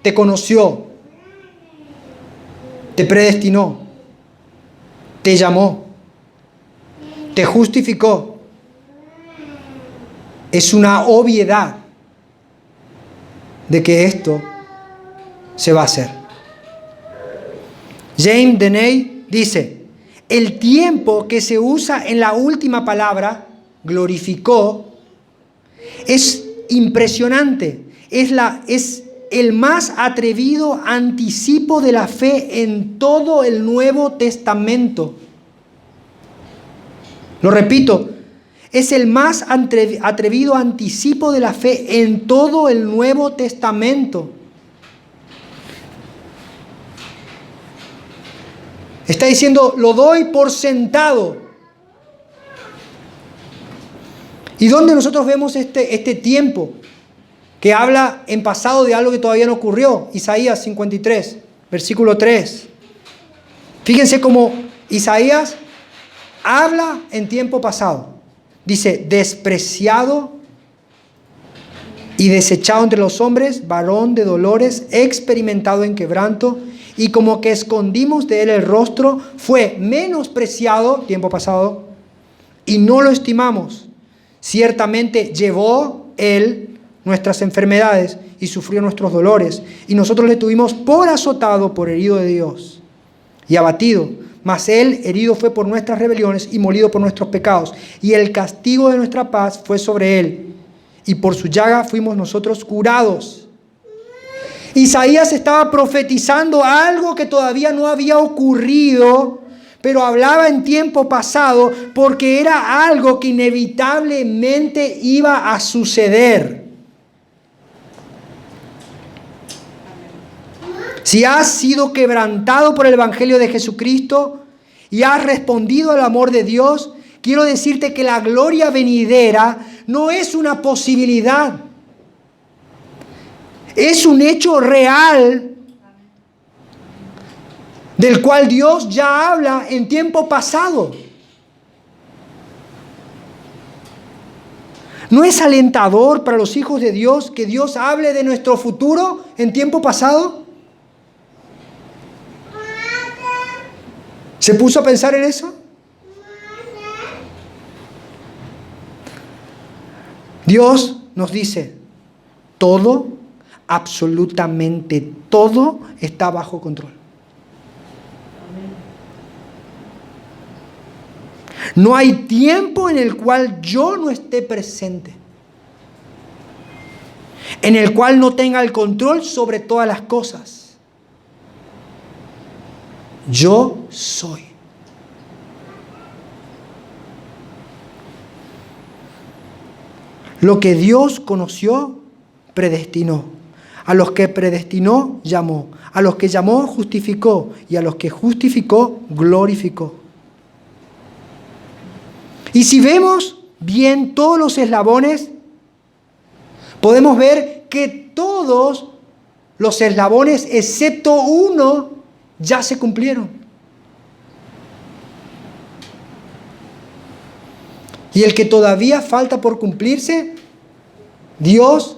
te conoció, te predestinó, te llamó, te justificó, es una obviedad de que esto se va a hacer. James Denney dice, el tiempo que se usa en la última palabra, glorificó, es impresionante. Es el más atrevido anticipo de la fe en todo el Nuevo Testamento. Lo repito, es el más atrevido anticipo de la fe en todo el Nuevo Testamento. Está diciendo, lo doy por sentado. ¿Y dónde nosotros vemos este tiempo que habla en pasado de algo que todavía no ocurrió? Isaías 53, versículo 3. Fíjense cómo Isaías habla en tiempo pasado. Dice, despreciado y desechado entre los hombres, varón de dolores, experimentado en quebranto, y como que escondimos de él el rostro, fue menospreciado, tiempo pasado, y no lo estimamos. Ciertamente llevó él nuestras enfermedades y sufrió nuestros dolores, y nosotros le tuvimos por azotado, por herido de Dios y abatido. Mas él herido fue por nuestras rebeliones y molido por nuestros pecados, y el castigo de nuestra paz fue sobre él, y por su llaga fuimos nosotros curados. Isaías estaba profetizando algo que todavía no había ocurrido, pero hablaba en tiempo pasado porque era algo que inevitablemente iba a suceder. Si has sido quebrantado por el Evangelio de Jesucristo y has respondido al amor de Dios, quiero decirte que la gloria venidera no es una posibilidad. Es un hecho real del cual Dios ya habla en tiempo pasado. ¿No es alentador para los hijos de Dios que Dios hable de nuestro futuro en tiempo pasado? ¿Se puso a pensar en eso? Dios nos dice, todo, absolutamente todo está bajo control. No hay tiempo en el cual yo no esté presente, en el cual no tenga el control sobre todas las cosas. Yo soy. Lo que Dios conoció, predestinó. A los que predestinó, llamó. A los que llamó, justificó. Y a los que justificó, glorificó. Y si vemos bien todos los eslabones, podemos ver que todos los eslabones, excepto uno, ya se cumplieron. Y el que todavía falta por cumplirse, Dios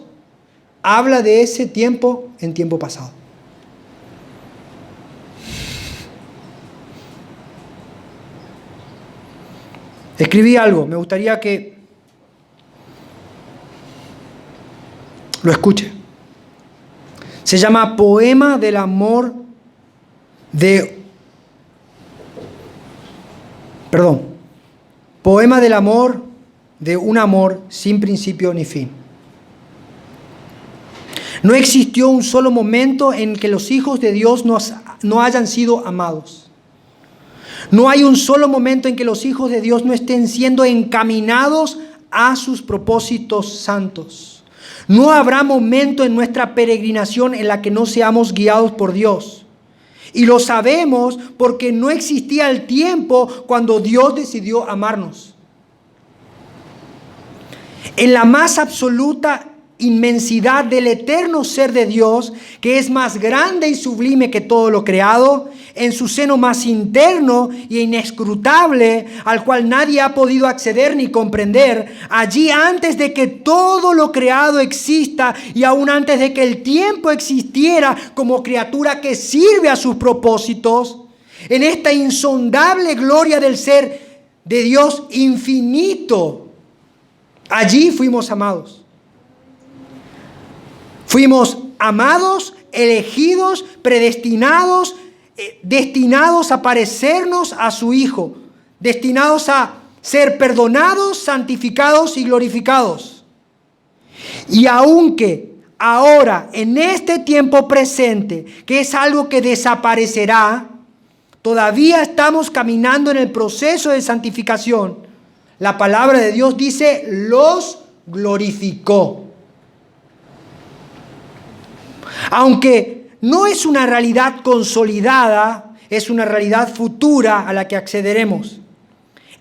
habla de ese tiempo en tiempo pasado. Escribí algo, me gustaría que lo escuche. Se llama Poema del Amor Poema del Amor de un amor sin principio ni fin. No existió un solo momento en que los hijos de Dios no hayan sido amados. No hay un solo momento en que los hijos de Dios no estén siendo encaminados a sus propósitos santos. No habrá momento en nuestra peregrinación en la que no seamos guiados por Dios. Y lo sabemos porque no existía el tiempo cuando Dios decidió amarnos. En la más absoluta inmensidad del eterno ser de Dios, que es más grande y sublime que todo lo creado, en su seno más interno y inescrutable, al cual nadie ha podido acceder ni comprender, allí antes de que todo lo creado exista y aún antes de que el tiempo existiera como criatura que sirve a sus propósitos, en esta insondable gloria del ser de Dios infinito, allí fuimos amados. Fuimos amados, elegidos, predestinados, destinados a parecernos a su Hijo, destinados a ser perdonados, santificados y glorificados. Y aunque ahora, en este tiempo presente, que es algo que desaparecerá, todavía estamos caminando en el proceso de santificación. La palabra de Dios dice, los glorificó. Aunque no es una realidad consolidada, es una realidad futura a la que accederemos.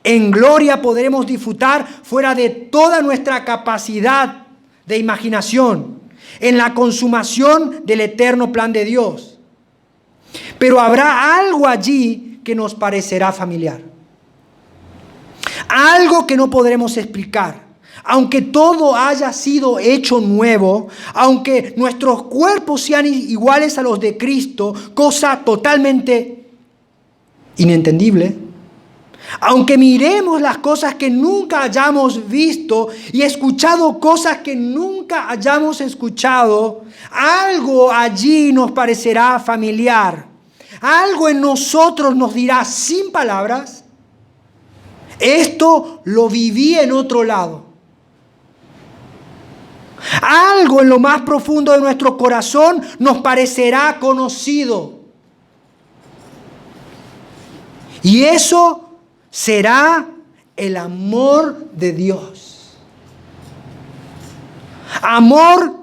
En gloria podremos disfrutar fuera de toda nuestra capacidad de imaginación, en la consumación del eterno plan de Dios. Pero habrá algo allí que nos parecerá familiar. Algo que no podremos explicar. Aunque todo haya sido hecho nuevo, aunque nuestros cuerpos sean iguales a los de Cristo, cosa totalmente inentendible, aunque miremos las cosas que nunca hayamos visto y escuchado cosas que nunca hayamos escuchado, algo allí nos parecerá familiar. Algo en nosotros nos dirá sin palabras, esto lo viví en otro lado. Algo en lo más profundo de nuestro corazón nos parecerá conocido. Y eso será el amor de Dios. Amor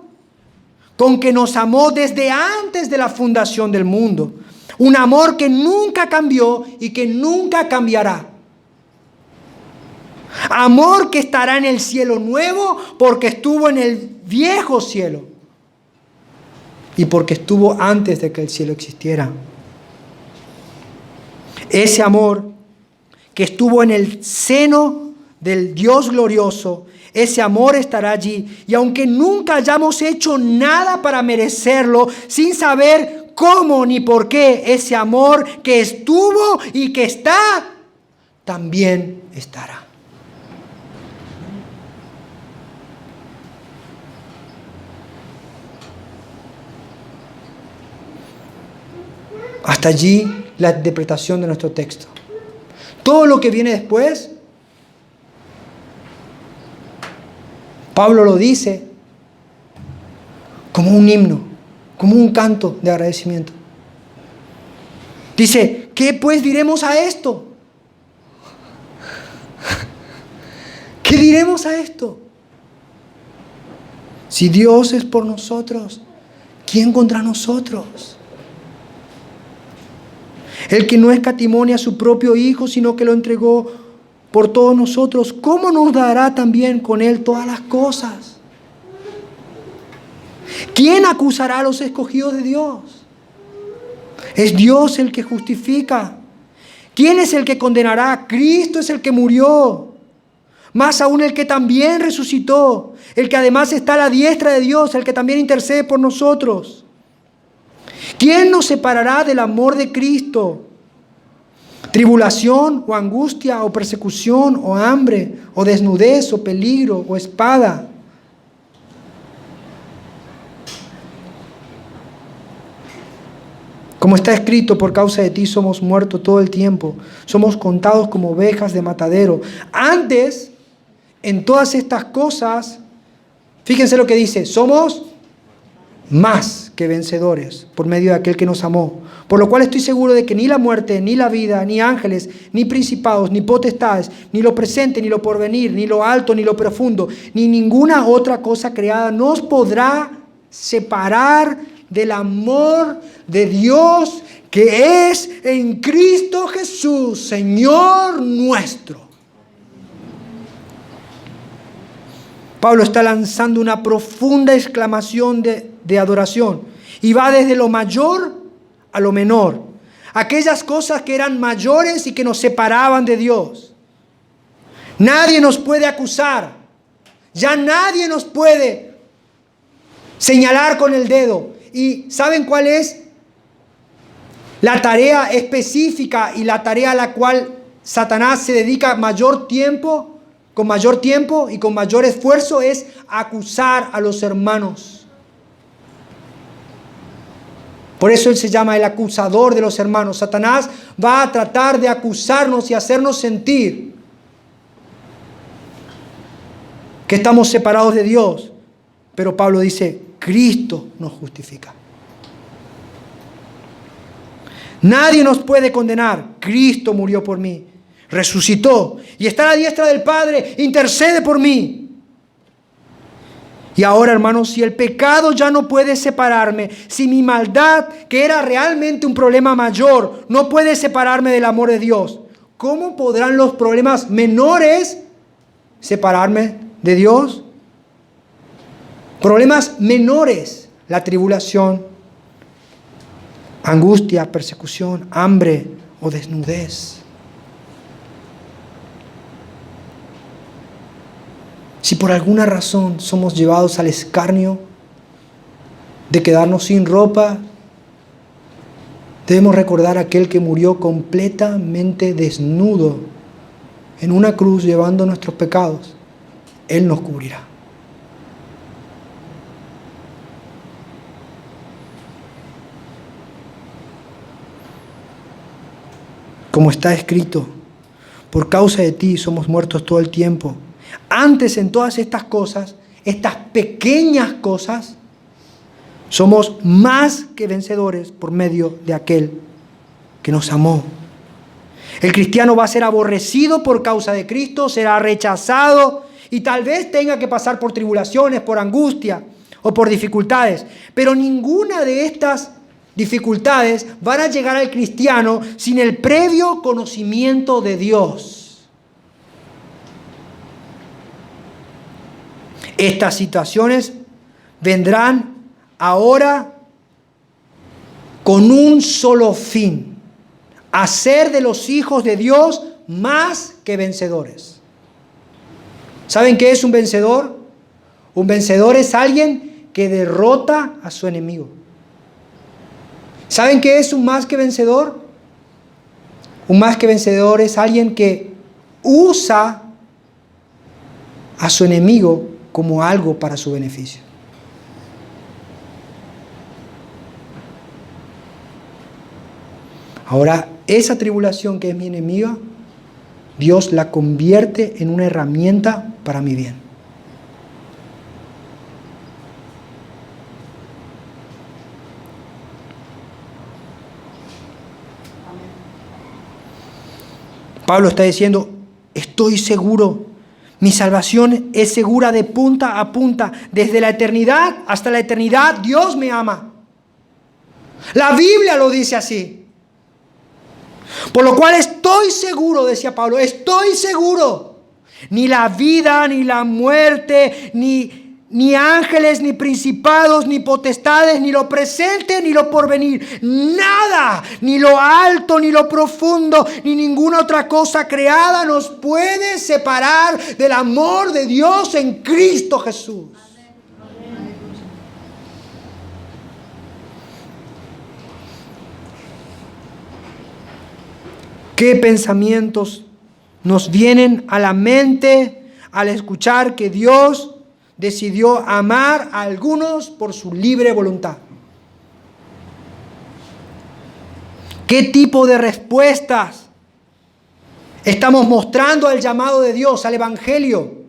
con que nos amó desde antes de la fundación del mundo. Un amor que nunca cambió y que nunca cambiará. Amor que estará en el cielo nuevo porque estuvo en el viejo cielo y porque estuvo antes de que el cielo existiera. Ese amor que estuvo en el seno del Dios glorioso, ese amor estará allí. Y aunque nunca hayamos hecho nada para merecerlo, sin saber cómo ni por qué, ese amor que estuvo y que está, también estará. Hasta allí la interpretación de nuestro texto. Todo lo que viene después, Pablo lo dice como un himno, como un canto de agradecimiento. Dice, ¿qué pues diremos a esto? ¿Qué diremos a esto? Si Dios es por nosotros, ¿quién contra nosotros? El que no escatimó a su propio Hijo, sino que lo entregó por todos nosotros, ¿cómo nos dará también con Él todas las cosas? ¿Quién acusará a los escogidos de Dios? Es Dios el que justifica. ¿Quién es el que condenará? Cristo es el que murió. Más aún el que también resucitó, el que además está a la diestra de Dios, el que también intercede por nosotros. ¿Quién nos separará del amor de Cristo? ¿Tribulación o angustia o persecución o hambre o desnudez o peligro o espada? Como está escrito, por causa de ti somos muertos todo el tiempo. Somos contados como ovejas de matadero. Antes, en todas estas cosas, fíjense lo que dice, somos más que vencedores por medio de aquel que nos amó. Por lo cual estoy seguro de que ni la muerte, ni la vida, ni ángeles, ni principados, ni potestades, ni lo presente, ni lo porvenir, ni lo alto, ni lo profundo, ni ninguna otra cosa creada nos podrá separar del amor de Dios que es en Cristo Jesús, Señor nuestro. Pablo está lanzando una profunda exclamación de adoración y va desde lo mayor a lo menor. Aquellas cosas que eran mayores y que nos separaban de Dios. Nadie nos puede acusar. Ya nadie nos puede señalar con el dedo. ¿Y saben cuál es la tarea específica y la tarea a la cual Satanás se dedica mayor tiempo, con mayor tiempo y con mayor esfuerzo? Es acusar a los hermanos. Por eso él se llama el acusador de los hermanos. Satanás va a tratar de acusarnos y hacernos sentir que estamos separados de Dios. Pero Pablo dice, Cristo nos justifica. Nadie nos puede condenar. Cristo murió por mí, resucitó y está a la diestra del Padre, intercede por mí. Y ahora, hermanos, si el pecado ya no puede separarme, si mi maldad, que era realmente un problema mayor, no puede separarme del amor de Dios, ¿cómo podrán los problemas menores separarme de Dios? Problemas menores, la tribulación, angustia, persecución, hambre o desnudez. Si por alguna razón somos llevados al escarnio de quedarnos sin ropa, debemos recordar a aquel que murió completamente desnudo en una cruz llevando nuestros pecados. Él nos cubrirá. Como está escrito, por causa de ti somos muertos todo el tiempo. Antes en todas estas cosas, estas pequeñas cosas, somos más que vencedores por medio de aquel que nos amó. El cristiano va a ser aborrecido por causa de Cristo, será rechazado y tal vez tenga que pasar por tribulaciones, por angustia o por dificultades. Pero ninguna de estas dificultades van a llegar al cristiano sin el previo conocimiento de Dios. Estas situaciones vendrán ahora con un solo fin: hacer de los hijos de Dios más que vencedores. ¿Saben qué es un vencedor? Un vencedor es alguien que derrota a su enemigo. ¿Saben qué es un más que vencedor? Un más que vencedor es alguien que usa a su enemigo como algo para su beneficio. Ahora, esa tribulación que es mi enemiga, Dios la convierte en una herramienta para mi bien. Pablo está diciendo, estoy seguro, mi salvación es segura de punta a punta. Desde la eternidad hasta la eternidad, Dios me ama. La Biblia lo dice así. Por lo cual estoy seguro, decía Pablo, estoy seguro. Ni la vida, ni la muerte, ni ni ángeles, ni principados, ni potestades, ni lo presente, ni lo porvenir. Nada, ni lo alto, ni lo profundo, ni ninguna otra cosa creada nos puede separar del amor de Dios en Cristo Jesús. ¿Qué pensamientos nos vienen a la mente al escuchar que Dios decidió amar a algunos por su libre voluntad? ¿Qué tipo de respuestas estamos mostrando al llamado de Dios, al Evangelio?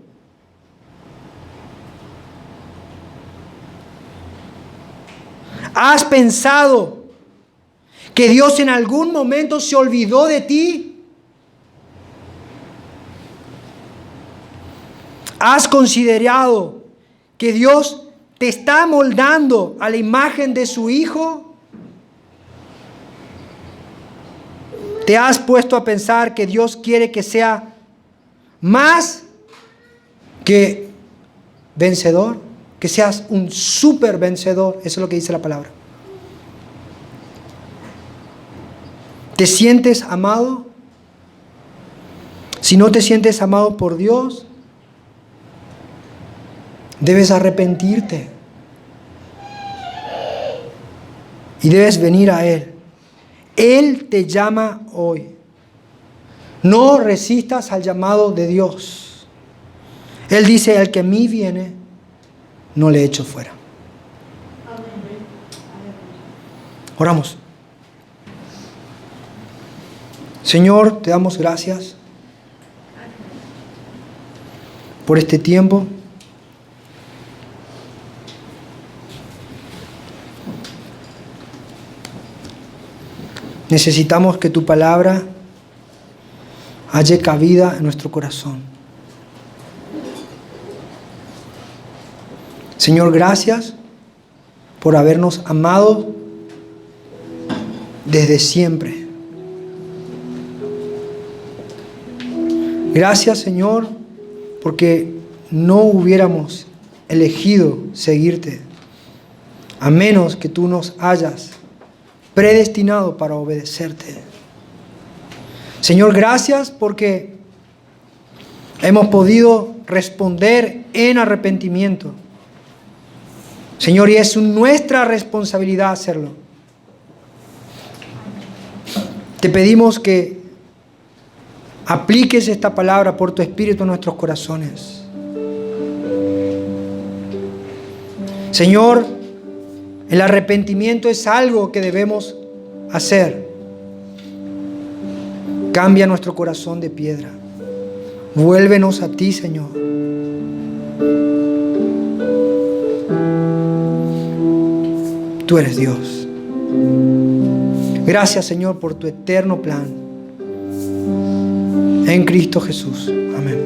¿Has pensado que Dios en algún momento se olvidó de ti? ¿Has considerado que Dios te está moldando a la imagen de su Hijo? ¿Te has puesto a pensar que Dios quiere que sea más que vencedor? Que seas un súper vencedor. Eso es lo que dice la palabra. ¿Te sientes amado? Si no te sientes amado por Dios, debes arrepentirte y debes venir a Él. Él te llama hoy. No resistas al llamado de Dios. Él dice: el que a mí viene, no le echo fuera. Oramos. Señor, te damos gracias por este tiempo. Necesitamos que tu palabra halle cabida en nuestro corazón. Señor, gracias por habernos amado desde siempre. Gracias, Señor, porque no hubiéramos elegido seguirte a menos que tú nos hayas predestinado para obedecerte. Señor, gracias porque hemos podido responder en arrepentimiento. Señor, y es nuestra responsabilidad hacerlo. Te pedimos que apliques esta palabra por tu Espíritu en nuestros corazones. Señor, el arrepentimiento es algo que debemos hacer. Cambia nuestro corazón de piedra. Vuélvenos a ti, Señor. Tú eres Dios. Gracias, Señor, por tu eterno plan en Cristo Jesús. Amén.